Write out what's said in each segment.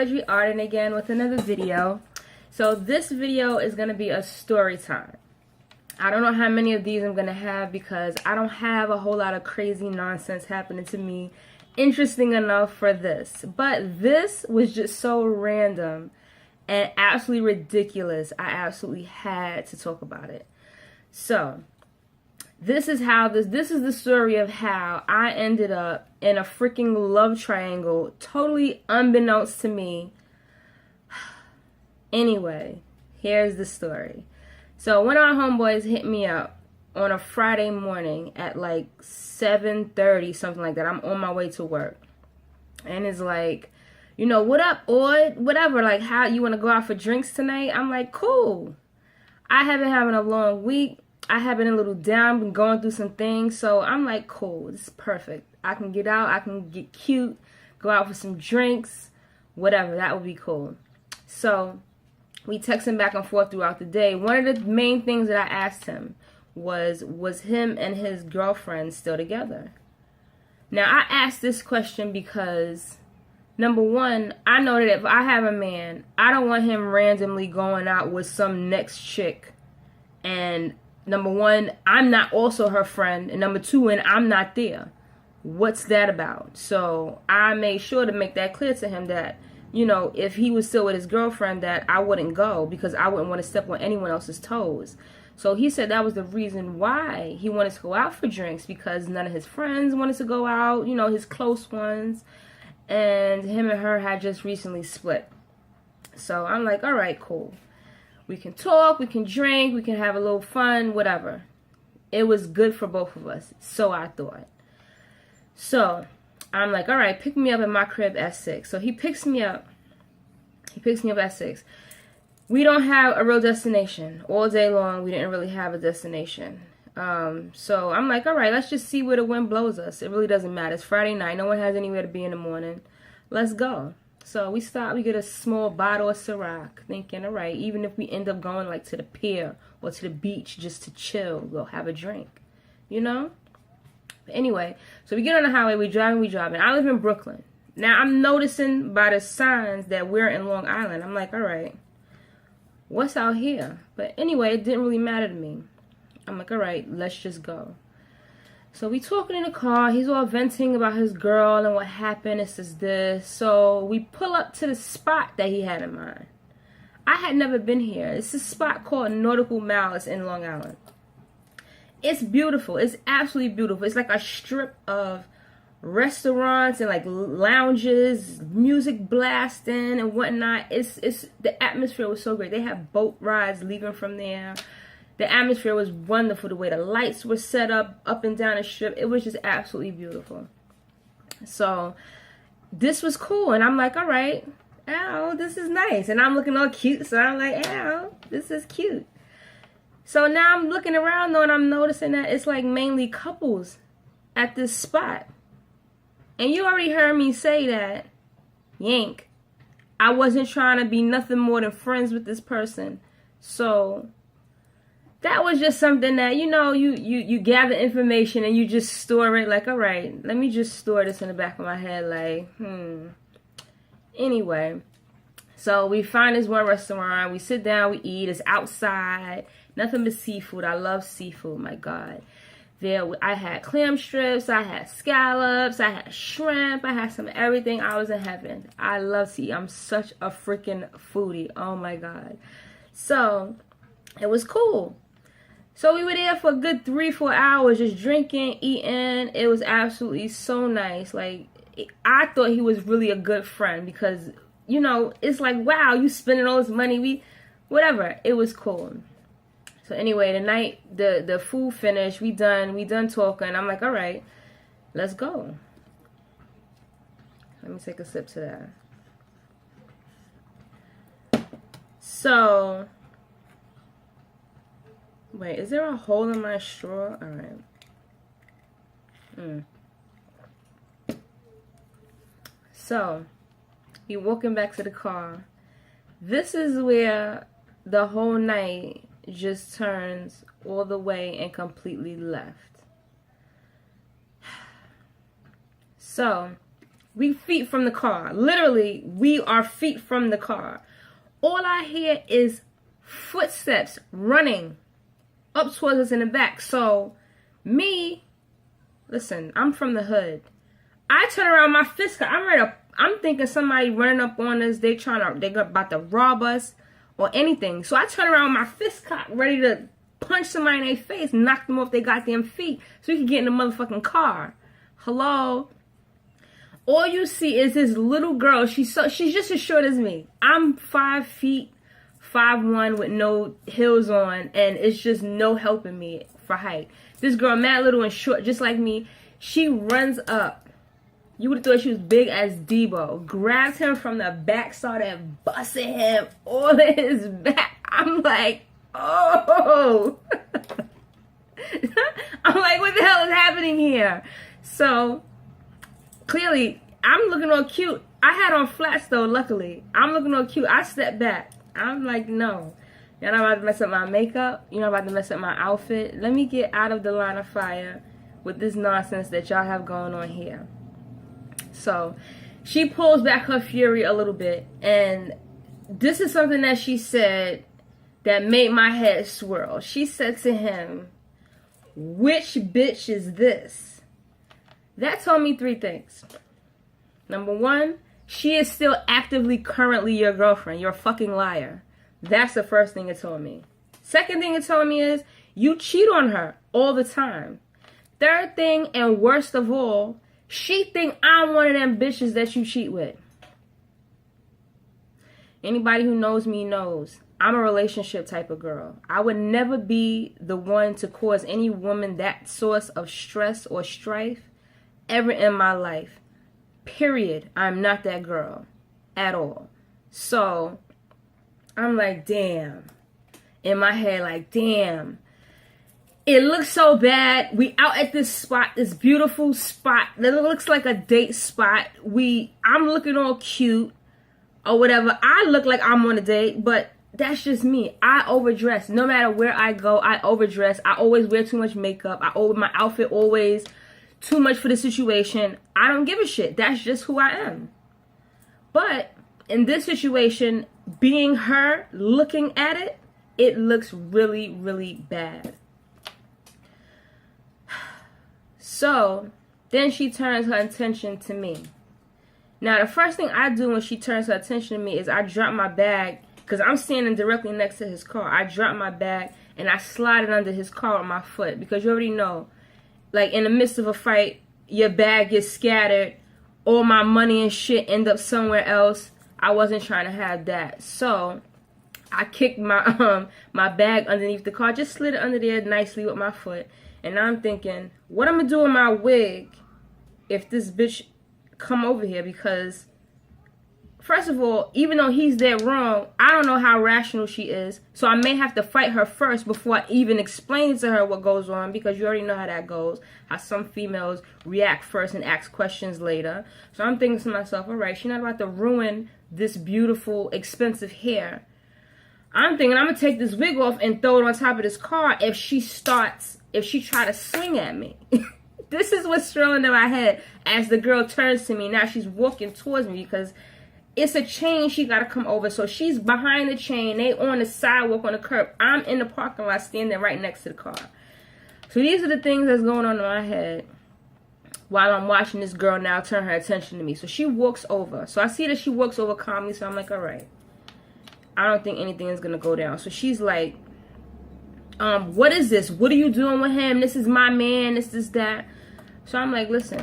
Audrey Arden again with another video. So this video is going to be a story time. I don't know how many of these I'm going to have because I don't have a whole lot of crazy nonsense happening to me interesting enough for this. But this was just so random and absolutely ridiculous. I absolutely had to talk about it. So this is the story of how I ended up in a freaking love triangle, totally unbeknownst to me. Anyway, here's the story. So one of our homeboys hit me up on a Friday morning at like 7:30, something like that. I'm on my way to work. And it's like, you know, what up, Oid? Whatever, like, how you want to go out for drinks tonight? I'm like, cool. I have been having a long week. I have been a little down, been going through some things. So I'm like, cool, this is perfect. I can get out, I can get cute, go out for some drinks, whatever, that would be cool. So we texting back and forth throughout the day. One of the main things that I asked him was him and his girlfriend still together? Now, I asked this question because, number one, I know that if I have a man, I don't want him randomly going out with some next chick. And number one, I'm not also her friend. And number two, and I'm not there. What's that about? So I made sure to make that clear to him that, you know, if he was still with his girlfriend, that I wouldn't go because I wouldn't want to step on anyone else's toes. So he said that was the reason why he wanted to go out for drinks, because none of his friends wanted to go out, you know, his close ones. And him and her had just recently split. So I'm like, all right, cool. We can talk, we can drink, we can have a little fun, whatever. It was good for both of us, so I thought. So I'm like, all right, pick me up at my crib at 6. So he picks me up. At 6. We don't have a real destination. All day long, we didn't really have a destination. So I'm like, all right, let's just see where the wind blows us. It really doesn't matter. It's Friday night. No one has anywhere to be in the morning. Let's go. So we stop. We get a small bottle of Ciroc, thinking, all right, even if we end up going like to the pier or to the beach just to chill, we'll have a drink, you know? But anyway, so we get on the highway. We driving. I live in Brooklyn. Now I'm noticing by the signs that we're in Long Island. I'm like, all right, what's out here? But anyway, it didn't really matter to me. I'm like, all right, let's just go. So we talking in the car. He's all venting about his girl and what happened. This. So we pull up to the spot that he had in mind. I had never been here. It's a spot called Nautical Malice in Long Island. It's beautiful. It's absolutely beautiful. It's like a strip of restaurants and like lounges, music blasting and whatnot. It's the atmosphere was so great. They have boat rides leaving from there. The atmosphere was wonderful. The way the lights were set up and down the strip. It was just absolutely beautiful. So this was cool. And I'm like, all right, ow, this is nice. And I'm looking all cute. So I'm like, ow, this is cute. So now I'm looking around though, and I'm noticing that it's like mainly couples at this spot. And you already heard me say that, yank, I wasn't trying to be nothing more than friends with this person. So that was just something that, you know, you gather information and you just store it like, all right, let me just store this in the back of my head like, Anyway, so we find this one restaurant. We sit down, we eat. It's outside. Nothing but seafood. I love seafood, my God. There, I had clam strips, I had scallops, I had shrimp, I had some everything. I was in heaven. I love seafood. I'm such a freaking foodie. Oh, my God. So it was cool. So we were there for a good 3-4 hours just drinking, eating. It was absolutely so nice. Like, I thought he was really a good friend because, you know, it's like, wow, you spending all this money. Whatever. It was cool. So anyway, the night, the food finished. We done talking. I'm like, all right, let's go. Let me take a sip to that. So, wait, is there a hole in my straw? All right. So, we walking back to the car. This is where the whole night just turns all the way and completely left. So, We feet from the car. Literally, we are feet from the car. All I hear is footsteps running up towards us in the back. So, me, listen, I'm from the hood. I turn around, my fist, I'm thinking somebody running up on us. They about to rob us or anything. So I turn around, my fist cocked, ready to punch somebody in their face, knock them off their goddamn feet so we can get in the motherfucking car. Hello? All you see is this little girl. She's just as short as me. I'm 5 feet, 5'1" with no heels on, and it's just no helping me for height. This girl, mad little and short, just like me, she runs up. You would have thought she was big as Debo. Grabs him from the back, started busting him all in his back. I'm like, oh. I'm like, what the hell is happening here? So, clearly, I'm looking all cute. I had on flats, though, luckily. I'm looking all cute. I stepped back. I'm like, no. You're not about to mess up my makeup. You're not about to mess up my outfit. Let me get out of the line of fire with this nonsense that y'all have going on here. So, she pulls back her fury a little bit. And this is something that she said that made my head swirl. She said to him, "Which bitch is this?" That told me 3 things. Number 1, she is still actively currently your girlfriend. You're a fucking liar. That's the first thing it told me. Second thing it told me is you cheat on her all the time. Third thing, and worst of all, she think I'm one of them bitches that you cheat with. Anybody who knows me knows I'm a relationship type of girl. I would never be the one to cause any woman that source of stress or strife ever in my life. Period. I'm not that girl at all. So I'm like, damn. In my head, like, damn. It looks so bad. We out at this spot, this beautiful spot that looks like a date spot. I'm looking all cute or whatever. I look like I'm on a date, but that's just me. I overdress. No matter where I go, I overdress. I always wear too much makeup. My outfit always too much for the situation. I don't give a shit. That's just who I am. But in this situation, being her, looking at it, it looks really, really bad. So, then she turns her attention to me. Now, the first thing I do when she turns her attention to me is I drop my bag, because I'm standing directly next to his car. I drop my bag, and I slide it under his car with my foot, because you already know, like, in the midst of a fight, your bag gets scattered, all my money and shit end up somewhere else. I wasn't trying to have that. So, I kicked my my bag underneath the car, just slid it under there nicely with my foot. And I'm thinking, what I'm going to do with my wig if this bitch come over here? Because, first of all, even though he's dead wrong, I don't know how rational she is. So I may have to fight her first before I even explain to her what goes on. Because you already know how that goes. How some females react first and ask questions later. So I'm thinking to myself, all right, she's not about to ruin this beautiful, expensive hair. I'm thinking I'm going to take this wig off and throw it on top of this car if she try to swing at me. This is what's swirling in my head as the girl turns to me. Now she's walking towards me because it's a chain she got to come over. So she's behind the chain. They on the sidewalk on the curb. I'm in the parking lot standing right next to the car. So these are the things that's going on in my head while I'm watching this girl now turn her attention to me. So she walks over. So I see that she walks over calmly. So I'm like, all right. I don't think anything is going to go down. So she's like, what is this? What are you doing with him? This is my man. This is that. So I'm like, listen,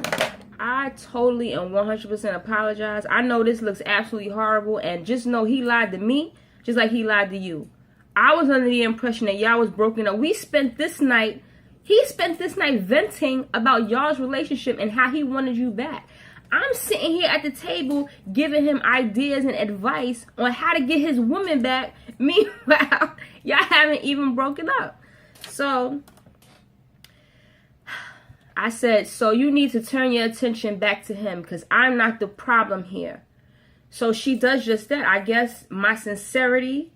I totally and 100% apologize. I know this looks absolutely horrible. And just know he lied to me just like he lied to you. I was under the impression that y'all was broken up. He spent this night venting about y'all's relationship and how he wanted you back. I'm sitting here at the table giving him ideas and advice on how to get his woman back. Meanwhile, y'all haven't even broken up. So, I said, so you need to turn your attention back to him because I'm not the problem here. So she does just that. I guess my sincerity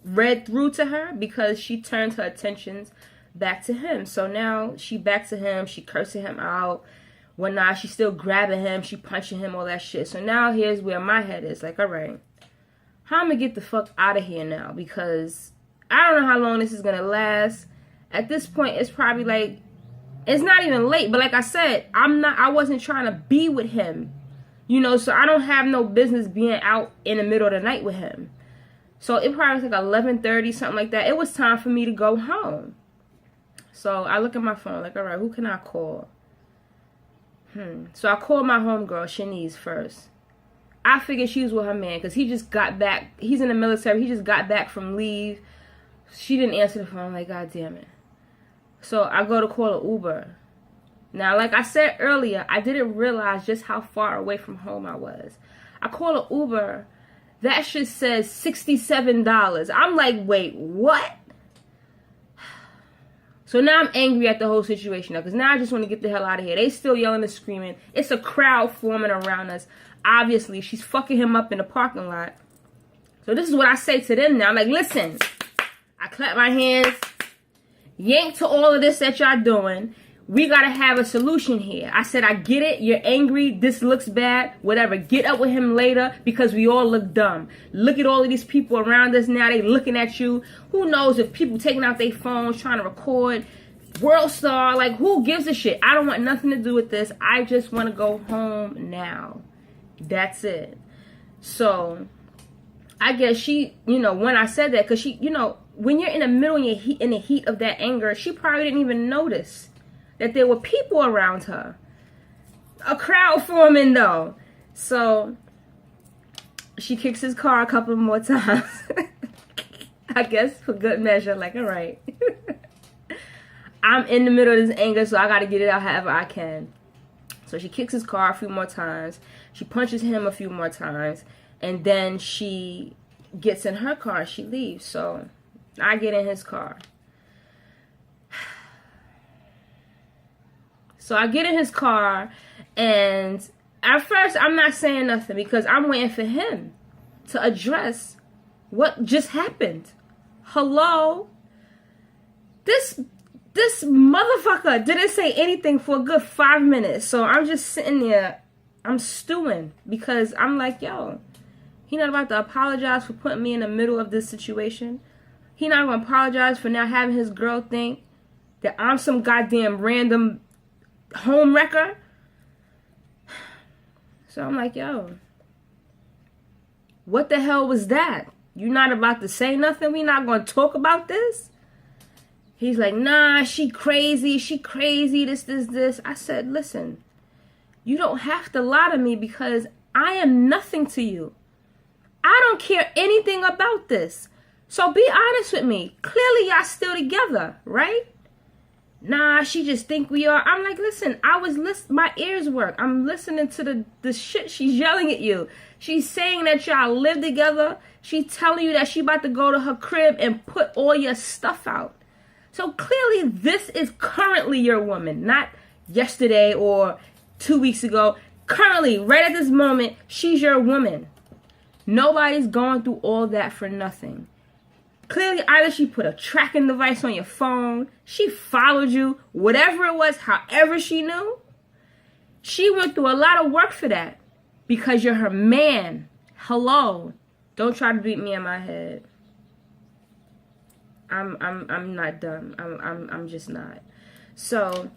read through to her because she turned her attentions back to him. So now she back to him. She cursing him out. Well, nah, she's still grabbing him. She punching him, all that shit. So now here's where my head is. Like, all right, how am I gonna get the fuck out of here now? Because I don't know how long this is gonna last. At this point, it's probably like, it's not even late. But like I said, I wasn't trying to be with him. You know, so I don't have no business being out in the middle of the night with him. So it probably was like 11:30, something like that. It was time for me to go home. So I look at my phone, like, all right, who can I call? So I called my homegirl, Shanice, first. I figured she was with her man because he just got back. He's in the military. He just got back from leave. She didn't answer the phone. I'm like, God damn it. So I go to call an Uber. Now, like I said earlier, I didn't realize just how far away from home I was. I call an Uber. That shit says $67. I'm like, wait, what? So now I'm angry at the whole situation now, because now I just want to get the hell out of here. They still yelling and screaming. It's a crowd forming around us. Obviously, she's fucking him up in the parking lot. So this is what I say to them now. I'm like, listen, I clap my hands. Yank to all of this that y'all doing. We got to have a solution here. I said, I get it. You're angry. This looks bad. Whatever. Get up with him later because we all look dumb. Look at all of these people around us now. They looking at you. Who knows if people taking out their phones, trying to record. World star. Like, who gives a shit? I don't want nothing to do with this. I just want to go home now. That's it. So, I guess she, you know, when I said that, because she, you know, when you're in the middle in the heat of that anger, she probably didn't even notice that there were people around her. A crowd forming, though. So, she kicks his car a couple more times. I guess for good measure. Like, all right. I'm in the middle of this anger, so I got to get it out however I can. So, she kicks his car a few more times. She punches him a few more times. And then she gets in her car. She leaves. So, I get in his car. So I get in his car, and at first I'm not saying nothing because I'm waiting for him to address what just happened. Hello? This motherfucker didn't say anything for a good 5 minutes. So I'm just sitting there, I'm stewing because I'm like, yo, he not about to apologize for putting me in the middle of this situation. He not going to apologize for now having his girl think that I'm some goddamn random home wrecker. So I'm like, yo, what the hell was that? You not about to say nothing? We not going to talk about this? He's like, nah, she crazy, this. I said, listen, you don't have to lie to me because I am nothing to you. I don't care anything about this. So be honest with me. Clearly y'all still together, right? Nah, she just think we are. I'm like, listen, my ears work. I'm listening to the shit she's yelling at you. She's saying that y'all live together. She's telling you that she about to go to her crib and put all your stuff out. So clearly this is currently your woman, not yesterday or 2 weeks ago. Currently, right at this moment, she's your woman. Nobody's going through all that for nothing. Clearly, either she put a tracking device on your phone, she followed you, whatever it was, however she knew. She went through a lot of work for that because you're her man. Hello. Don't try to beat me in my head. I'm not dumb. I'm just not. So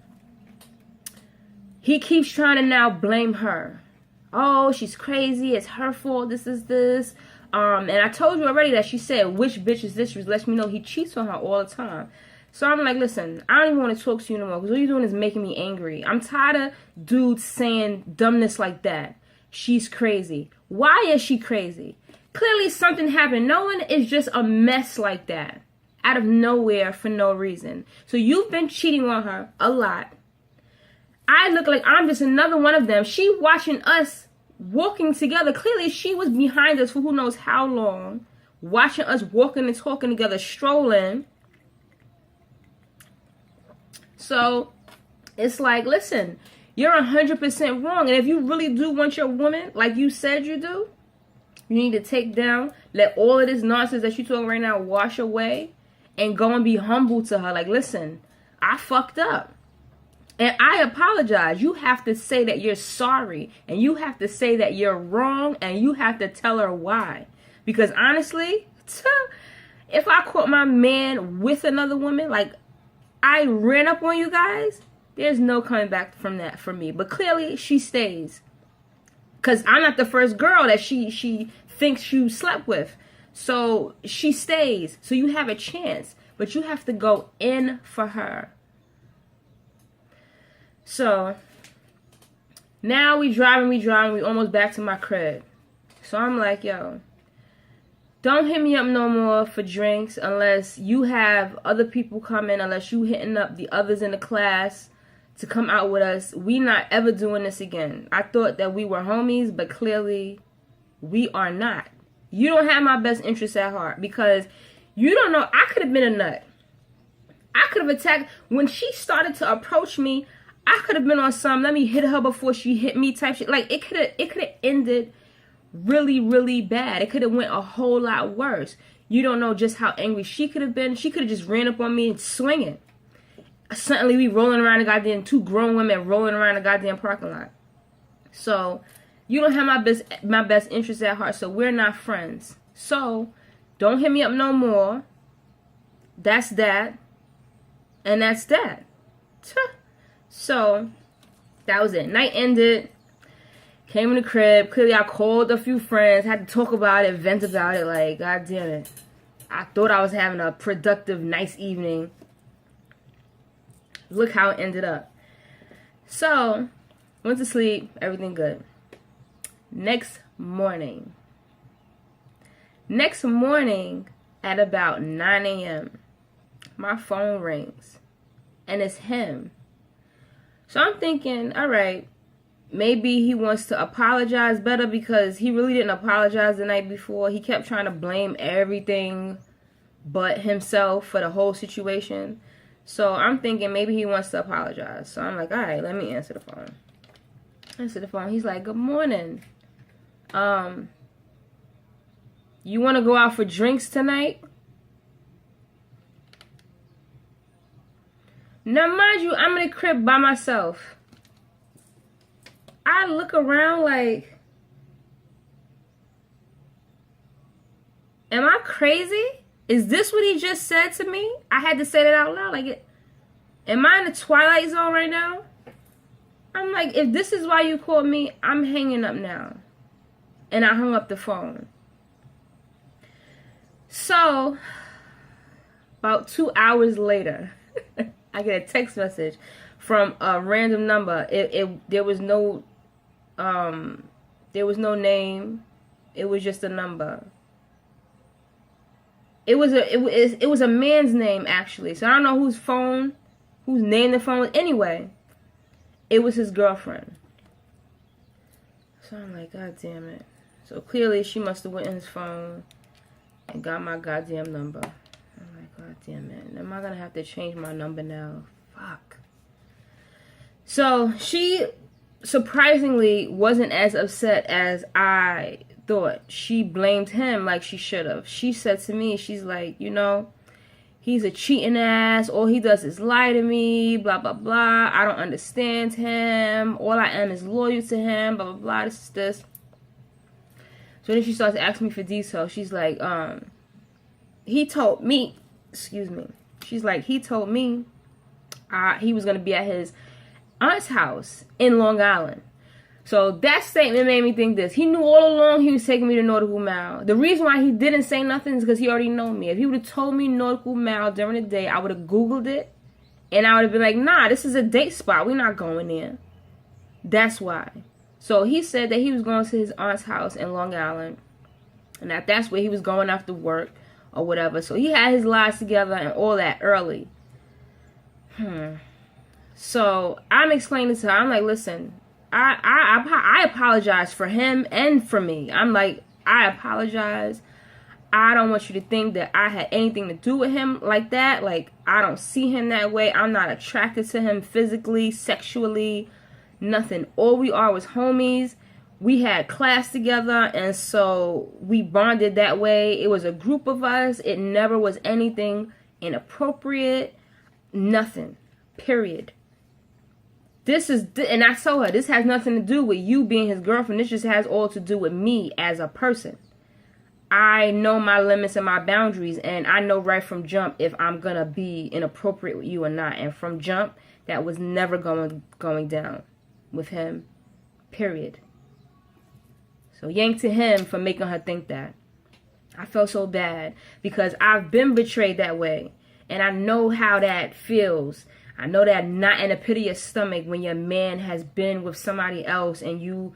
he keeps trying to now blame her. Oh, she's crazy. It's her fault. This is this. And I told you already that she said, which bitch is this? She lets me know he cheats on her all the time. So I'm like, listen, I don't even want to talk to you no more because all you're doing is making me angry. I'm tired of dudes saying dumbness like that. She's crazy. Why is she crazy? Clearly something happened. No one is just a mess like that out of nowhere for no reason. So you've been cheating on her a lot. I look like I'm just another one of them. She watching us walking together. Clearly she was behind us for who knows how long, watching us walking and talking together, strolling. So it's like, listen, you're 100% wrong. And if you really do want your woman like you said you do, you need to take down, let all of this nonsense that you're talking right now wash away and go and be humble to her. Like, listen, I fucked up. And I apologize. You have to say that you're sorry. And you have to say that you're wrong. And you have to tell her why. Because honestly, if I caught my man with another woman, like I ran up on you guys, there's no coming back from that for me. But clearly she stays. Because I'm not the first girl that she thinks you slept with. So she stays. So you have a chance. But you have to go in for her. So now we driving, we almost back to my crib. So I'm like, yo, don't hit me up no more for drinks unless you have other people coming, unless you hitting up the others in the class to come out with us. We not ever doing this again. I thought that we were homies, but clearly we are not. You don't have my best interests at heart because you don't know. I could have been a nut. I could have attacked. When she started to approach me, I could have been on some, let me hit her before she hit me type shit. Like, it could have ended really, really bad. It could have went a whole lot worse. You don't know just how angry she could have been. She could have just ran up on me and swinging. Suddenly, we rolling around the goddamn, two grown women rolling around the goddamn parking lot. So, you don't have my best interest at heart, so we're not friends. So, don't hit me up no more. That's that. And that's that. So, that was it. Night ended. Came in the crib. Clearly, I called a few friends. Had to talk about it, vent about it. Like, God damn it. I thought I was having a productive, nice evening. Look how it ended up. So, went to sleep. Everything good. Next morning at about 9 a.m., my phone rings. And it's him. So I'm thinking, all right, maybe he wants to apologize better because he really didn't apologize the night before. He kept trying to blame everything but himself for the whole situation. So I'm thinking maybe he wants to apologize. So I'm like, all right, let me answer the phone. Answer the phone. He's like, good morning. You want to go out for drinks tonight? Now, mind you, I'm in the crib by myself. I look around like, am I crazy? Is this what he just said to me? I had to say that out loud. Like, am I in the twilight zone right now? I'm like, if this is why you called me, I'm hanging up now. And I hung up the phone. So, about 2 hours later, I get a text message from a random number. There was no name. It was just a number. It was a man's name actually. So I don't know whose name the phone was. Anyway, it was his girlfriend. So I'm like, God damn it. So clearly she must have went in his phone and got my goddamn number. I'm like, God damn it. Am I going to have to change my number now? Fuck. So she surprisingly wasn't as upset as I thought. She blamed him like she should have. She said to me, she's like, you know, he's a cheating ass. All he does is lie to me, blah, blah, blah. I don't understand him. All I am is loyal to him, blah, blah, blah. This is this. So then she starts asking me for details. She's like, he told me, excuse me. She's like, he told me he was going to be at his aunt's house in Long Island. So that statement made me think this. He knew all along he was taking me to Nautical Mile. The reason why he didn't say nothing is because he already know me. If he would have told me Nautical Mile during the day, I would have Googled it. And I would have been like, nah, this is a date spot. We're not going there. That's why. So he said that he was going to his aunt's house in Long Island. And that's where he was going after work or whatever. So he had his lies together and all that early. So I'm explaining to her. I'm like, listen, I apologize for him and for me. I'm like, I apologize. I don't want you to think that I had anything to do with him like that. Like, I don't see him that way. I'm not attracted to him physically, sexually, nothing. All we are was homies. We had class together, and so we bonded that way. It was a group of us. It never was anything inappropriate. Nothing. Period. and I told her, this has nothing to do with you being his girlfriend. This just has all to do with me as a person. I know my limits and my boundaries, and I know right from jump if I'm gonna be inappropriate with you or not. And from jump, that was never going down with him, period. So yank to him for making her think that. I felt so bad because I've been betrayed that way, and I know how that feels. I know that knot in the pit of your stomach when your man has been with somebody else, and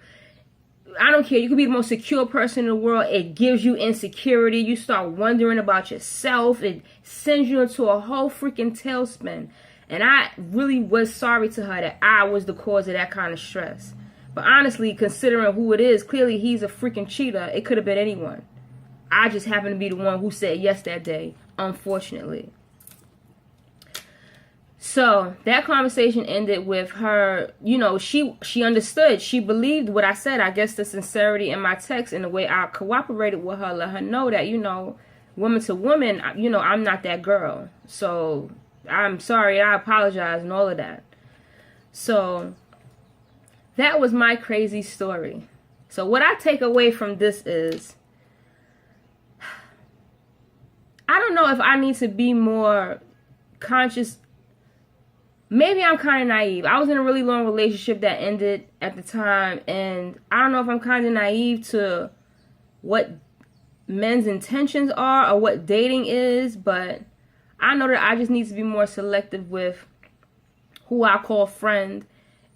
I don't care, you could be the most secure person in the world. It gives you insecurity. You start wondering about yourself. It sends you into a whole freaking tailspin. And I really was sorry to her that I was the cause of that kind of stress. But honestly, considering who it is, clearly he's a freaking cheater. It could have been anyone. I just happened to be the one who said yes that day, unfortunately. So that conversation ended with her, she understood. She believed what I said. I guess the sincerity in my text and the way I cooperated with her, let her know that, woman to woman, I'm not that girl. So I'm sorry, I apologize and all of that. So that was my crazy story. So what I take away from this is, I don't know if I need to be more conscious. Maybe I'm kind of naive. I was in a really long relationship that ended at the time, and I don't know if I'm kind of naive to what men's intentions are or what dating is, but I know that I just need to be more selective with who I call friend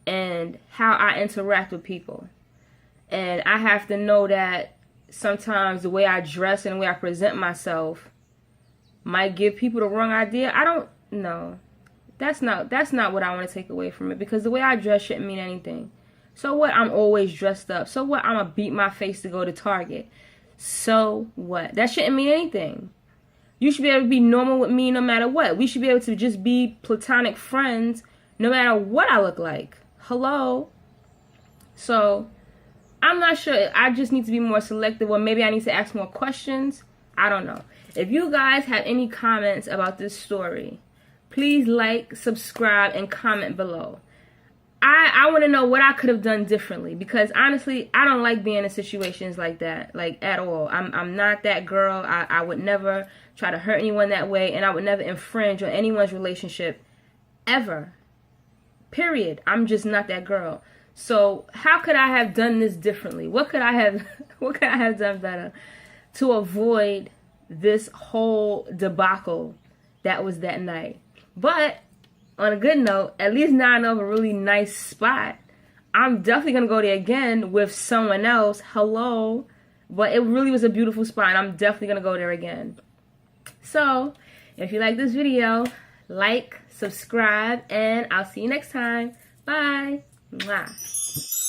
and how I interact with people. And I have to know that sometimes the way I dress and the way I present myself might give people the wrong idea. I don't know. That's not what I want to take away from it, because the way I dress shouldn't mean anything. So what? I'm always dressed up. So what? I'm going to beat my face to go to Target. So what? That shouldn't mean anything. You should be able to be normal with me no matter what. We should be able to just be platonic friends no matter what I look like. Hello? So I'm not sure. I just need to be more selective, or maybe I need to ask more questions. I don't know. If you guys have any comments about this story, please like, subscribe, and comment below. I want to know what I could have done differently, because honestly, I don't like being in situations like that, like at all. I'm not that girl. I would never try to hurt anyone that way, and I would never infringe on anyone's relationship ever. Period. I'm just not that girl. So how could I have done this differently? What could I have done better to avoid this whole debacle that was that night? But on a good note, at least now I know of a really nice spot. I'm definitely going to go there again with someone else. Hello. But it really was a beautiful spot, and I'm definitely going to go there again. So, if you like this video, like, subscribe, and I'll see you next time. Bye. Mwah.